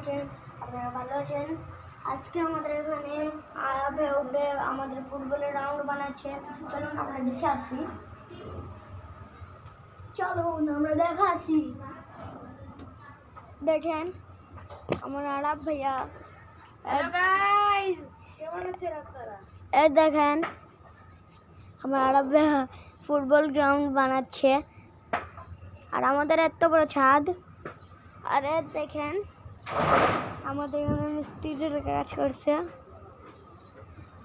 আছেন? আপনারা ভালো আছেন? আজকে আমাদের এখানে আরবে উঠবে আমাদের ফুটবলের রাউন্ড বানাচ্ছে। চলুন আমরা দেখে আসি। চলুন আমরা দেখে আসি। দেখেন আমার আরব ভাইয়া। হ্যালো গাইস, কেমন আছেন আপনারা? এই দেখেন আমার আরব ভাইয়া ফুটবল গ্রাউন্ড বানাচ্ছে। আর আমাদের এত বড় ছাদ। আর দেখেন আমাদের এখানে মিস্ত্রির কাজ করছে।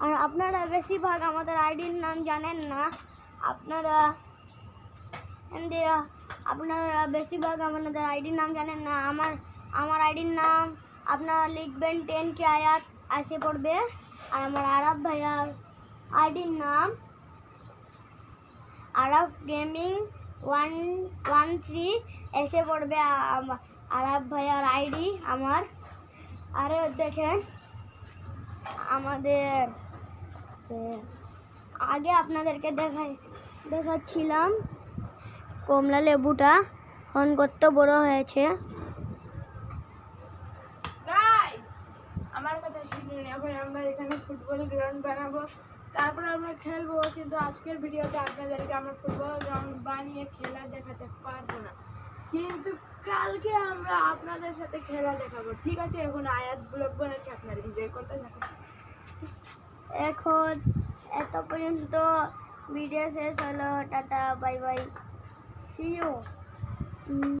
আর আপনারা বেশিরভাগ আমাদের আইডির নাম জানেন না। আপনারা বেশিরভাগ আমাদের আইডির নাম জানেন না। আমার আইডির নাম আপনারা লিখবেন 10K আয়াত আসে পড়বে। আর আমার আরব ভাইয়ার আইডির নাম আরব গেমিং 113 এসে পড়বে। আরব ভাইয়ার আইডি আমার। আর দেখেন আমাদের আগে আপনাদেরকে দেখাচ্ছিলাম কমলা লেবুটা এখন কত বড় হয়েছে। গাইস, আমার কথা শুনুন। এখন আমরা এখানে ফুটবল গ্রাউন্ড বানাবো, তারপর আমরা খেলবো। কিন্তু আজকের ভিডিওতে আপনাদেরকে আমরা ফুটবল গ্রাউন্ড বানিয়ে খেলা দেখাতে পারবো না, কিন্তু কালকে আমরা আপনাদের সাথে খেলা দেখাবো, ঠিক আছে? এখন আয়াত ব্লগ বানাচ্ছি, আপনারা এনজয় করতে থাকুন। এখন এত পর্যন্ত ভিডিও শেষ হলো। Tata, bye bye, see you.